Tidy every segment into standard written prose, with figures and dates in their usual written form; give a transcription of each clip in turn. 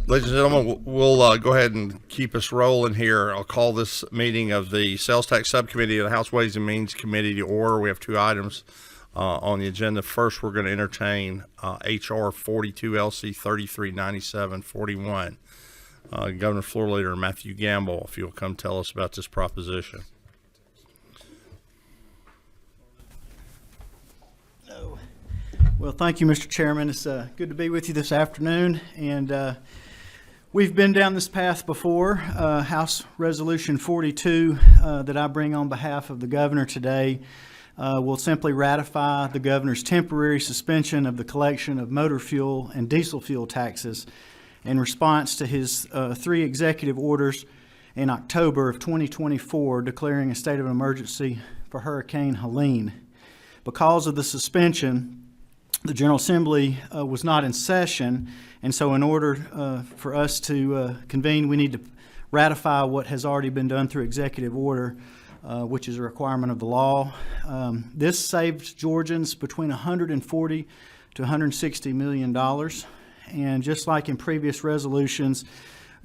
Ladies and gentlemen, we'll go ahead and keep us rolling here. I'll call this meeting of the Sales Tax Subcommittee of the House Ways and Means Committee to order. We have two items on the agenda. First, we're going to entertain H.R. 42 L.C. 339741. Governor Floor Leader Matthew Gamble, if you'll come tell us about this proposition. Well, thank you, Mr. Chairman. It's good to be with you this afternoon. And we've been down this path before. House Resolution 42 that I bring on behalf of the governor today will simply ratify the governor's temporary suspension of the collection of motor fuel and diesel fuel taxes in response to his three executive orders in October of 2024 declaring a state of emergency for Hurricane Helene. Because of the suspension, the General Assembly was not in session, and so in order for us to convene, we need to ratify what has already been done through executive order, which is a requirement of the law. This saved Georgians between $140 to $160 million, and just like in previous resolutions,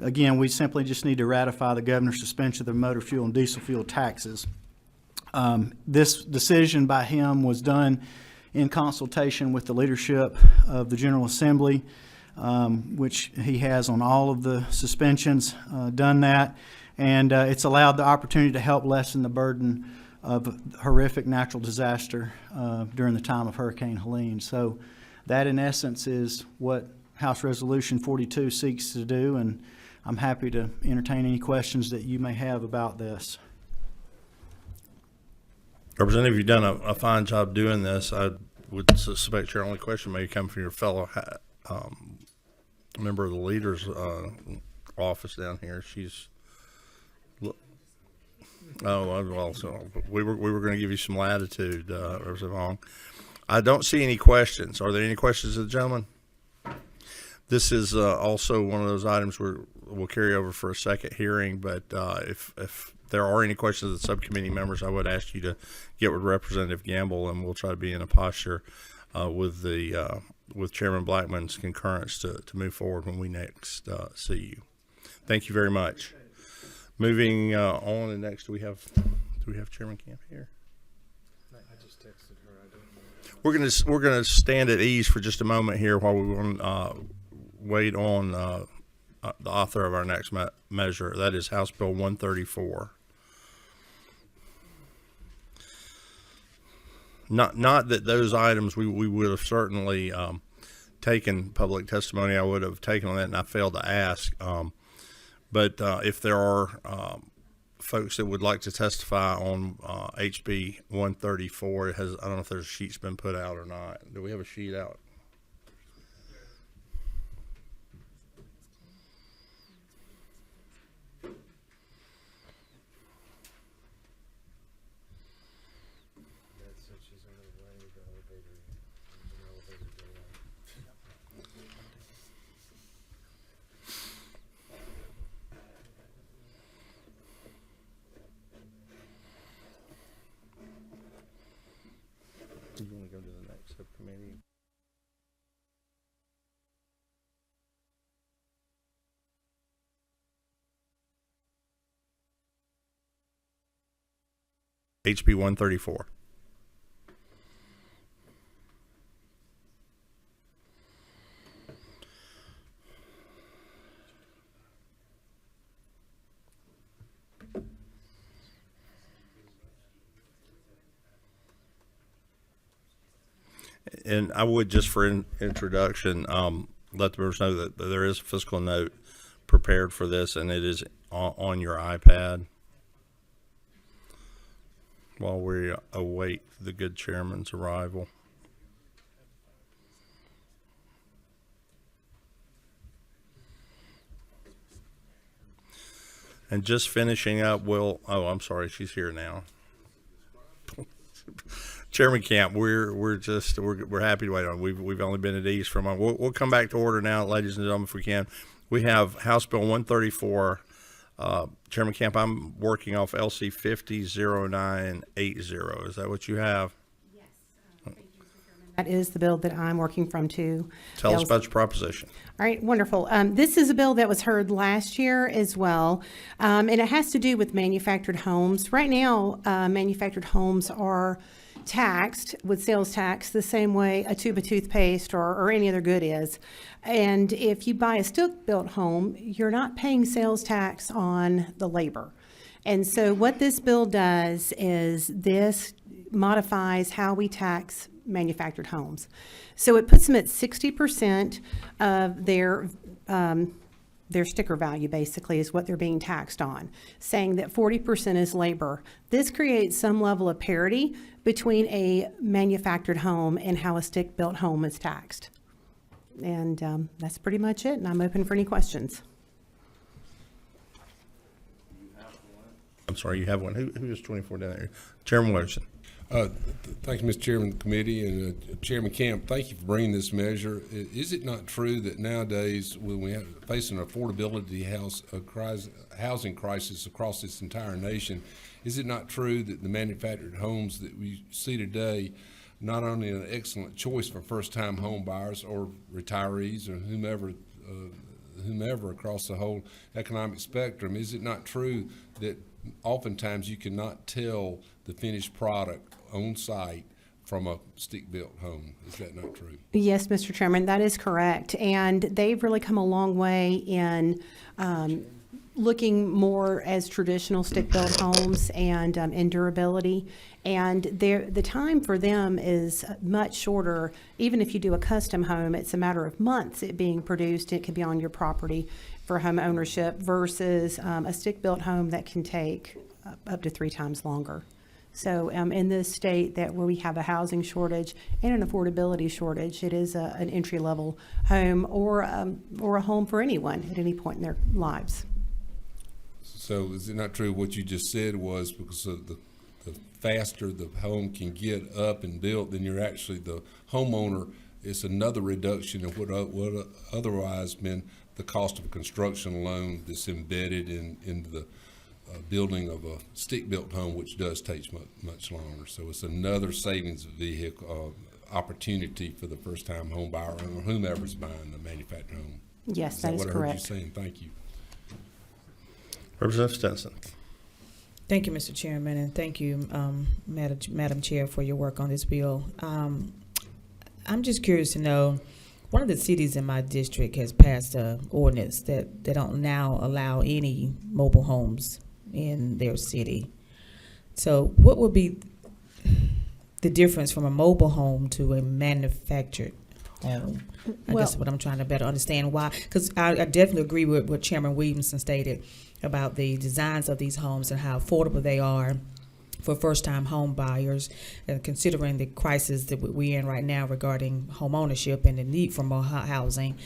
again, we simply just need to ratify the governor's suspension of the motor fuel and diesel fuel taxes. This decision by him was done in consultation with the leadership of the General Assembly, which he has on all of the suspensions done that, and it's allowed the opportunity to help lessen the burden of horrific natural disaster during the time of Hurricane Helene. So that in essence is what House Resolution 42 seeks to do, and I'm happy to entertain any questions that you may have about this. Representative, you've done a fine job doing this. I would suspect your only question may come from your fellow member of the leader's office down here. She's well, so we were going to give you some latitude, Representative Hong. I don't see any questions. Are there any questions of the gentleman? This is also one of those items we'll carry over for a second hearing, but if there are any questions of the subcommittee members, I would ask you to get with Representative Gamble, and we'll try to be in a posture with Chairman Blackman's concurrence to move forward when we next see you. Thank you very much. Moving on, and next do we have Chairman Camp here? I just texted her. I don't know. We're gonna stand at ease for just a moment here while we wait on the author of our next measure. That is House Bill 134. Not that those items we would have certainly taken public testimony. I would have taken on that, and I failed to ask. But if there are folks that would like to testify on HB 134, I don't know if there's a sheet's been put out or not. Do we have a sheet out? Do you want to go to the next subcommittee? HB 134. And I would, just for introduction, let the members know that there is a fiscal note prepared for this, and it is on your iPad while we await the good chairman's arrival. And just finishing up, I'm sorry, she's here now. Chairman Camp, we're happy to wait on. We've only been at ease for a moment. We'll come back to order now, ladies and gentlemen, if we can. We have House Bill 134. Chairman Camp, I'm working off LC 500980. Is that what you have? Yes. Thank you, Mr. Chairman. That is the bill that I'm working from too. Tell us That was- about your proposition. All right, wonderful. This is a bill that was heard last year as well, and it has to do with manufactured homes. Right now, manufactured homes are taxed with sales tax the same way a tube of toothpaste or any other good is. And if you buy a stick-built home, you're not paying sales tax on the labor. And so what this bill does is this modifies how we tax manufactured homes. So it puts them at 60% of their sticker value, basically, is what they're being taxed on, saying that 40% is labor. This creates some level of parity between a manufactured home and how a stick-built home is taxed. And that's pretty much it, and I'm open for any questions. I'm sorry, you have one. Who is 24 down there? Chairman Williamson. Thank you, Mr. Chairman of the committee, and Chairman Camp, thank you for bringing this measure. Is it not true that nowadays, when we face an affordability housing crisis across this entire nation, is it not true that the manufactured homes that we see today not only an excellent choice for first-time home buyers or retirees or whomever across the whole economic spectrum, is it not true that oftentimes you cannot tell the finished product on site from a stick-built home? Is that not true? Yes, Mr. Chairman, that is correct. And they've really come a long way in looking more as traditional stick-built homes and in durability. And the time for them is much shorter. Even if you do a custom home, it's a matter of months it being produced. It can be on your property for home ownership versus a stick-built home that can take up to 3 times longer. So in this state where we have a housing shortage and an affordability shortage, it is an entry-level home or a home for anyone at any point in their lives. So is it not true what you just said was because of the faster the home can get up and built, then you're actually the homeowner, it's another reduction of what otherwise been the cost of a construction loan that's embedded in the building of a stick-built home, which does take much longer. So it's another savings vehicle opportunity for the first-time home buyer or whomever's buying the manufactured home. Yes, that is what I heard correct. you saying? Thank you. Representative Stinson. Thank you, Mr. Chairman, and thank you, Madam Chair, for your work on this bill. I'm just curious to know, one of the cities in my district has passed an ordinance that they don't now allow any mobile homes in their city. So what would be the difference from a mobile home to a manufactured home? I guess what I'm trying to better understand why, because I definitely agree with what Chairman Williamson stated about the designs of these homes and how affordable they are for first-time home buyers, and considering the crisis that we're in right now regarding home ownership and the need for more housing,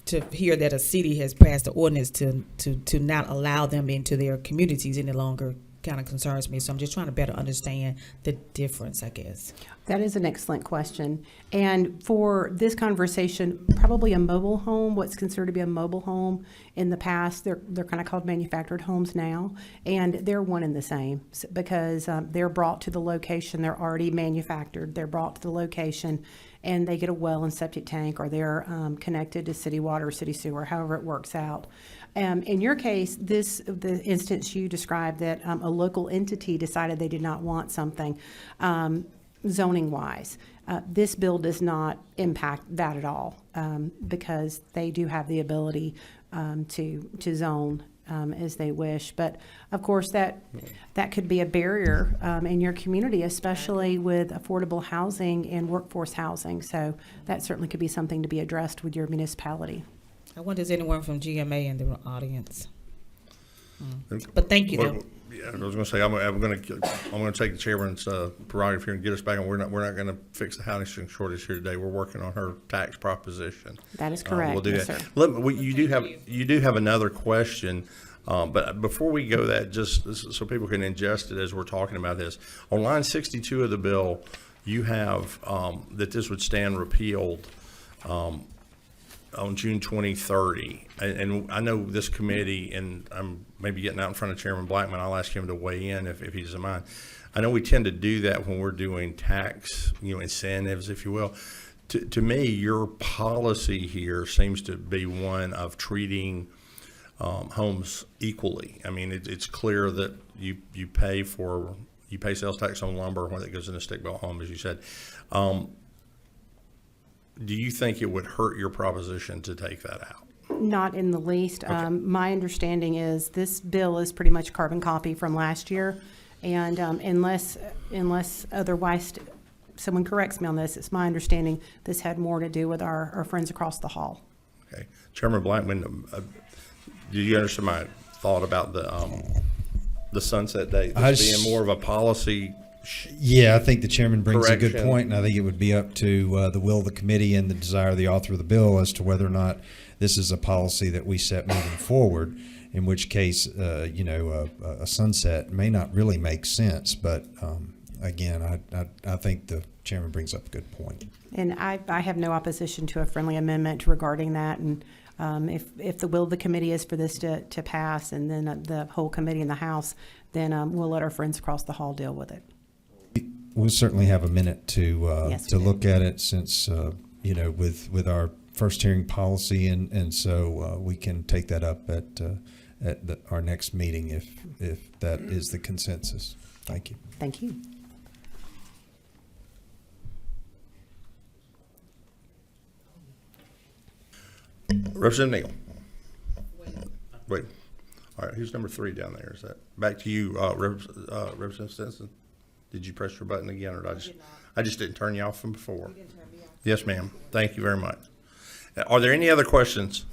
to hear that a city has passed an ordinance to not allow them into their communities any longer kind of concerns me. So I'm just trying to better understand the difference, I guess. That is an excellent question. And for this conversation, probably a mobile home, what's considered to be a mobile home in the past, they're kind of called manufactured homes now, and they're one and the same because they're brought to the location, they're already manufactured, they're brought to the location, and they get a well and septic tank, or they're connected to city water, city sewer, however it works out. In your case, the instance you described that a local entity decided they did not want something zoning-wise. This bill does not impact that at all because they do have the ability to zone as they wish. But of course, that could be a barrier in your community, especially with affordable housing and workforce housing. So that certainly could be something to be addressed with your municipality. I wonder if there's anyone from GMA in the audience. But thank you, though. Yeah, I was going to say I'm going to take the chairman's prerogative here and get us back on. We're not going to fix the housing shortage here today. We're working on her tax proposition. That is correct. We'll do Yes, that. sir. You do have another question, but before we go that, just so people can ingest it as we're talking about this, on line 62 of the bill, you have that this would stand repealed. on June 2030, and I know this committee, and I'm maybe getting out in front of Chairman Blackman, I'll ask him to weigh in if he doesn't mind. I know we tend to do that when we're doing tax, incentives, if you will. To me, your policy here seems to be one of treating homes equally. I mean, it's clear that you pay sales tax on lumber when it goes in a stick-built home, as you said. Do you think it would hurt your proposition to take that out? Not in the least. Okay. My understanding is this bill is pretty much a carbon copy from last year. And unless otherwise, someone corrects me on this, it's my understanding this had more to do with our friends across the hall. Okay, Chairman Blackman, do you understand my thought about the sunset date being more of a policy? Yeah, I think the chairman brings a good Correction. point, and I think it would be up to the will of the committee and the desire of the author of the bill as to whether or not this is a policy that we set moving forward, in which case, a sunset may not really make sense. But again, I think the chairman brings up a good point. And I have no opposition to a friendly amendment regarding that. And if the will of the committee is for this to pass, and then the whole committee in the House, then we'll let our friends across the hall deal with it. We'll certainly have a minute to Yes, we do. look at it, since with our first hearing policy, and so we can take that up at our next meeting if that is the consensus. Thank you. Thank you. Representative Neal. Wait. All right, who's number 3 down there? Is that back to you, Representative Stinson? Did you press your button again, or did I just didn't turn you off from before? Yes, ma'am. Thank you very much. Are there any other questions?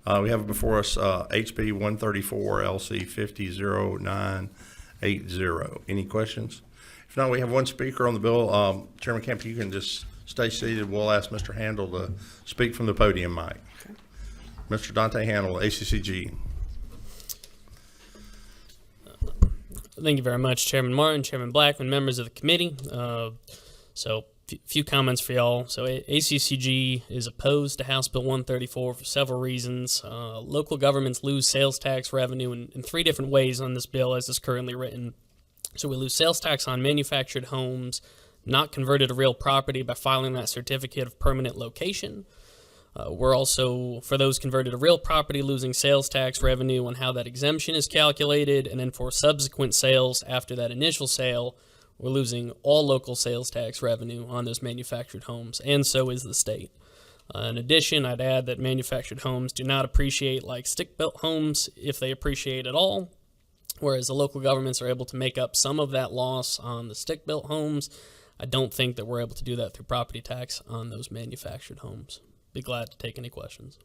We have before us HB 134 LC 500980. Any questions? If not, we have one speaker on the bill. Chairman Kemp, you can just stay seated. We'll ask Mr. Handel to speak from the podium mic. Mr. Dante Handel, ACCG. Thank you very much, Chairman Martin, Chairman Blackman, members of the committee. So few comments for y'all. So ACCG is opposed to House Bill 134 for several reasons. Local governments lose sales tax revenue in 3 different ways on this bill as it's currently written. So we lose sales tax on manufactured homes not converted to real property by filing that certificate of permanent location. We're also, for those converted to real property, losing sales tax revenue on how that exemption is calculated, and then for subsequent sales after that initial sale, we're losing all local sales tax revenue on those manufactured homes, and so is the state. In addition, I'd add that manufactured homes do not appreciate like stick-built homes, if they appreciate at all, whereas the local governments are able to make up some of that loss on the stick-built homes. I don't think that we're able to do that through property tax on those manufactured homes. Be glad to take any questions.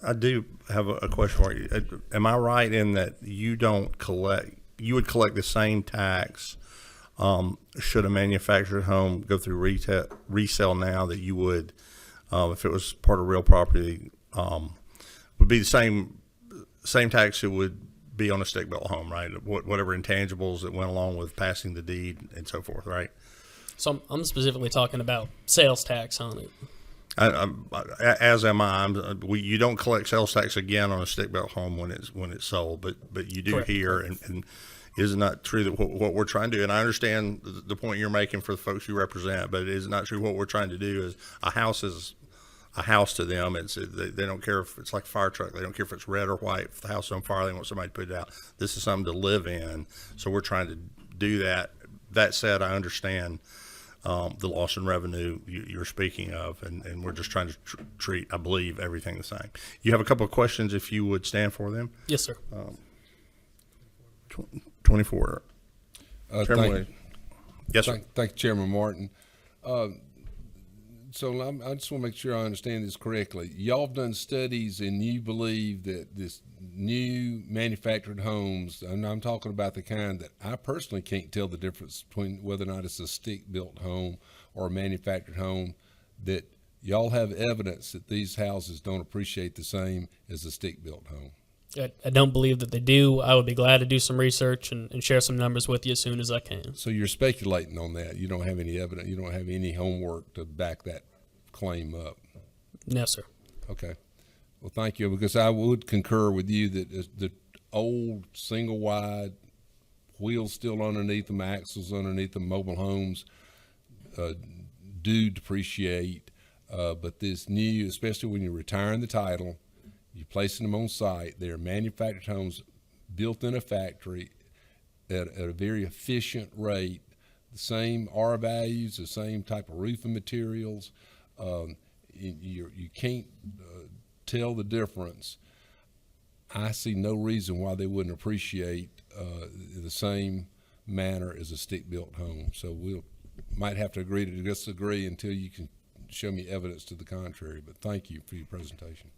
I do have a question for you. Am I right in that you would collect the same tax should a manufactured home go through resale now that you would if it was part of real property? Would be the same tax it would be on a stick-built home, right? Whatever intangibles that went along with passing the deed and so forth, right? So I'm specifically talking about sales tax on it. As am I. You don't collect sales tax again on a stick-built home when it's sold, but you do Correct. here, and is it not true that what we're trying to do, and I understand the point you're making for the folks you represent, but it is not true what we're trying to do is a house is a house to them. They don't care if it's like a fire truck. They don't care if it's red or white. If the house is on fire, they want somebody to put it out. This is something to live in, so we're trying to do that. That said, I understand the loss in revenue you're speaking of, and we're just trying to treat, I believe, everything the same. You have a couple of questions, if you would stand for them. Yes, sir. 24. Chairman Thank Williams. Yes, sir. Thank you, Chairman Martin. So I just want to make sure I understand this correctly. Y'all have done studies, and you believe that this new manufactured homes, and I'm talking about the kind that I personally can't tell the difference between whether or not it's a stick-built home or a manufactured home, that y'all have evidence that these houses don't appreciate the same as a stick-built home. I don't believe that they do. I would be glad to do some research and share some numbers with you as soon as I can. So you're speculating on that. You don't have any evidence. You don't have any homework to back that claim up. No, sir. Okay. Well, thank you, because I would concur with you that the old single wide wheels still underneath them, axles underneath them, mobile homes do depreciate. But this new, especially when you're retiring the title, you're placing them on site, they're manufactured homes built in a factory at a very efficient rate, the same R values, the same type of roofing materials. You can't tell the difference. I see no reason why they wouldn't appreciate the same manner as a stick-built home. So we might have to agree to disagree until you can show me evidence to the contrary. But thank you for your presentation.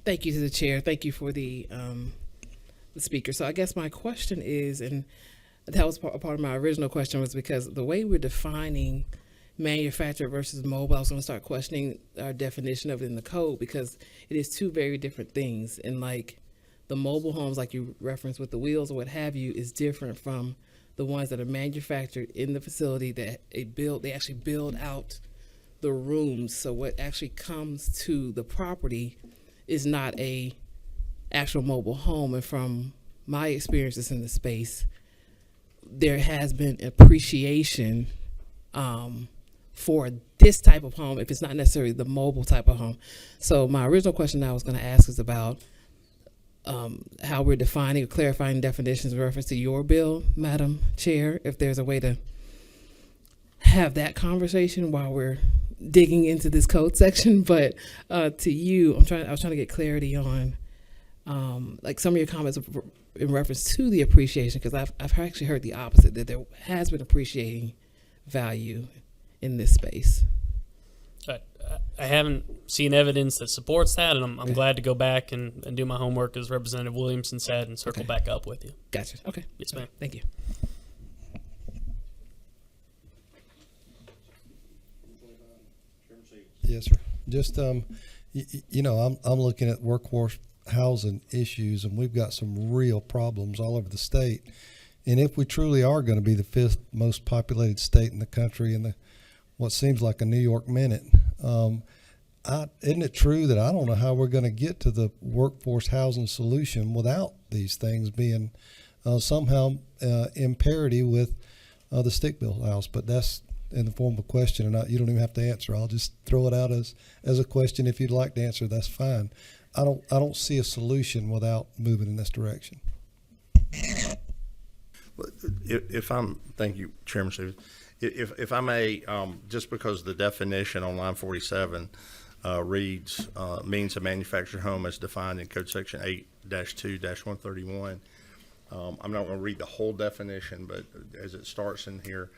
Thank you to the chair. Thank you for the speaker. So I guess my question is, and that was part of my original question, was because the way we're defining manufactured versus mobile, I was going to start questioning our definition of it in the code, because it is two very different things. And like the mobile homes, like you referenced with the wheels or what have you, is different from the ones that are manufactured in the facility that they actually build out the rooms. So what actually comes to the property is not a actual mobile home. And from my experiences in the space, there has been appreciation for this type of home, if it's not necessarily the mobile type of home. So my original question I was going to ask is about how we're defining or clarifying definitions in reference to your bill, Madam Chair, if there's a way to have that conversation while we're digging into this code section. But to you, I was trying to get clarity on like some of your comments in reference to the appreciation, because I've actually heard the opposite, that there has been appreciating value in this space. I haven't seen evidence that supports that, and I'm glad to go back and do my homework, as Representative Williamson said, and circle back up with you. Gotcha. Okay. Yes, ma'am. Thank you. Yes, sir. Just, you know, I'm looking at workforce housing issues, and we've got some real problems all over the state. And if we truly are going to be the 5th most populated state in the country, in what seems like a New York minute, isn't it true that I don't know how we're going to get to the workforce housing solution without these things being somehow in parity with the stick-built house? But that's in the form of a question, and you don't even have to answer. I'll just throw it out as a question. If you'd like to answer, that's fine. I don't see a solution without moving in this direction. Thank you, Chairman Stevens. If I may, just because the definition on line 47 reads means a manufactured home as defined in Code Section 8-2-131. I'm not going to read the whole definition, but as it starts in here,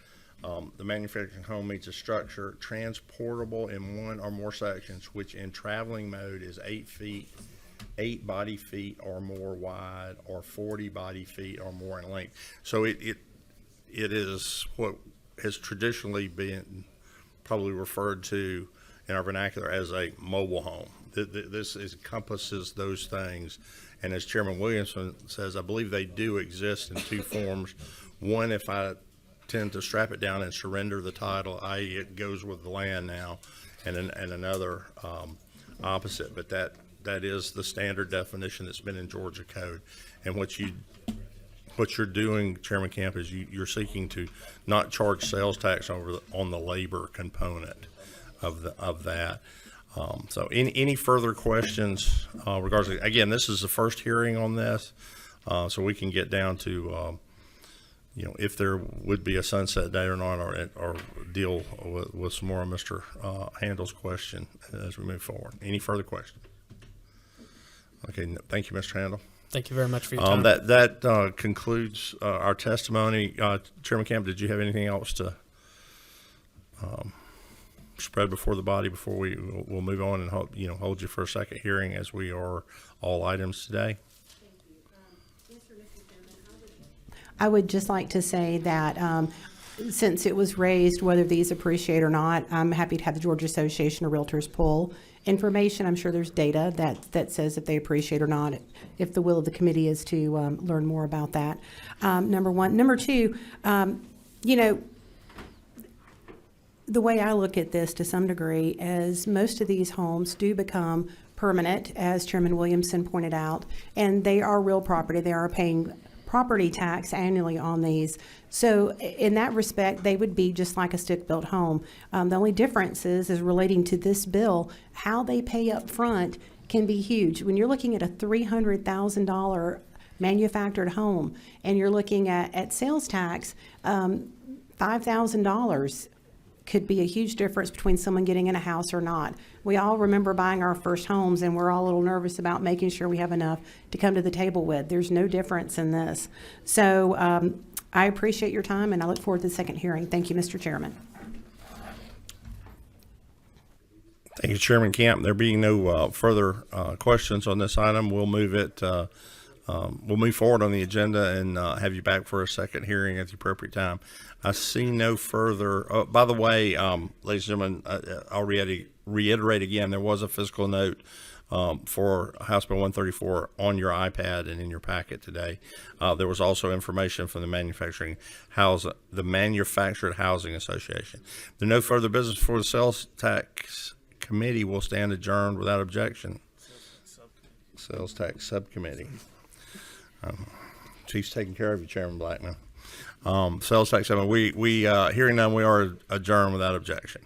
the manufactured home means a structure transportable in one or more sections, which in traveling mode is 8 body feet or more wide, or 40 body feet or more in length. So it is what has traditionally been probably referred to in our vernacular as a mobile home. This encompasses those things. And as Chairman Williamson says, I believe they do exist in two forms. One, if I tend to strap it down and surrender the title, i.e. it goes with the land now, and another opposite. But that is the standard definition that's been in Georgia code. And what you're doing, Chairman Camp, is you're seeking to not charge sales tax on the labor component of that. So any further questions regarding, again, this is the first hearing on this, so we can get down to if there would be a sunset date or not, or deal with some more of Mr. Handel's question as we move forward. Any further questions? Okay, thank you, Mr. Handel. Thank you very much for your time. That concludes our testimony. Chairman Camp, did you have anything else to spread before the body before we'll move on and hold you for a second hearing, as we are all items today? I would just like to say that since it was raised whether these appreciate or not, I'm happy to have the Georgia Association of Realtors pull information. I'm sure there's data that says if they appreciate or not, if the will of the committee is to learn more about that. Number one. Number two, the way I look at this to some degree is most of these homes do become permanent, as Chairman Williamson pointed out, and they are real property. They are paying property tax annually on these. So in that respect, they would be just like a stick-built home. The only difference is relating to this bill, how they pay up front can be huge. When you're looking at a $300,000 manufactured home and you're looking at sales tax, $5,000 could be a huge difference between someone getting in a house or not. We all remember buying our first homes and we're all a little nervous about making sure we have enough to come to the table with. There's no difference in this. So I appreciate your time and I look forward to the second hearing. Thank you, Mr. Chairman. Thank you, Chairman Camp. There being no further questions on this item, we'll move it. We'll move forward on the agenda and have you back for a second hearing at the appropriate time. I see no further. By the way, ladies and gentlemen, I'll reiterate again, there was a fiscal note for House Bill 134 on your iPad and in your packet today. There was also information from the Manufactured Housing Association. There no further business for the Sales Tax Committee will stand adjourned without objection. Sales Tax Subcommittee. Chief's taking care of you, Chairman Blackman. Sales Tax Subcommittee. We hearing none, we are adjourned without objection.